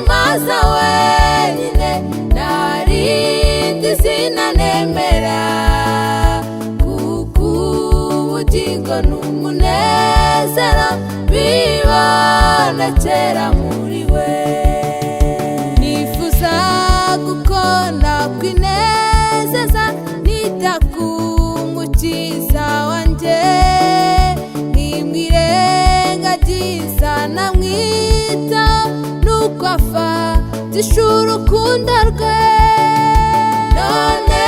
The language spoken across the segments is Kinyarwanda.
maza wenyine, narindi zina nemera, kuko ubugingo n'umunezero bibonekera muri we. Nifuza gukora kwinezeza, nita ku mukiza wanjye, nkimwirengagiza namwitaho, nuko afatisha urukundo rwe. None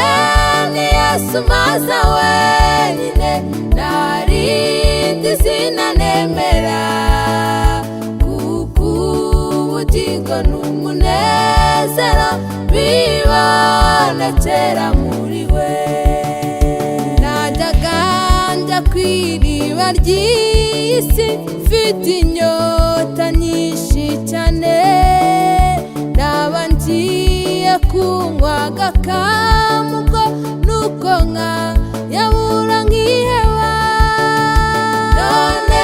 ni Yesu maza wenyine, narindi zina nemera, kuko ubugingo n'umunezero bibonekera muri we. Najyaga njya kw'iriba ry'iyi si, mfite inyota nyinshi cyane, naba ngiye kunywa agakamugo, nuko nkayabura nkiheba. None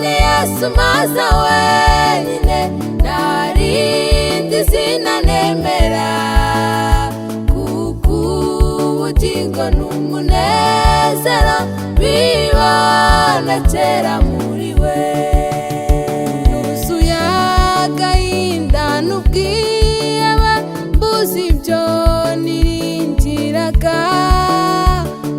ni Yesu maza wenyine, narindi zina nemera, kuko ubugingo n'umunezero bibonekera muri we. Nuzuye agahinda n'ubwihebe, mbuze ibyo niringiraga,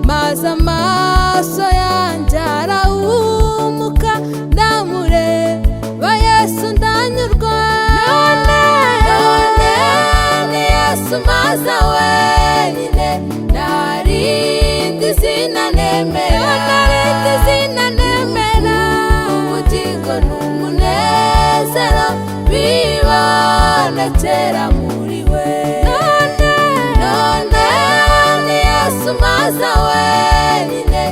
maze amaso yanjye arahumuka, ndamureba Yesu ndanyurwa. None ni Yesu maza wenyine, narindi zina nemera, ubugingo n'umunezero bibonekera muri we. None ni Yesu maza wenyine,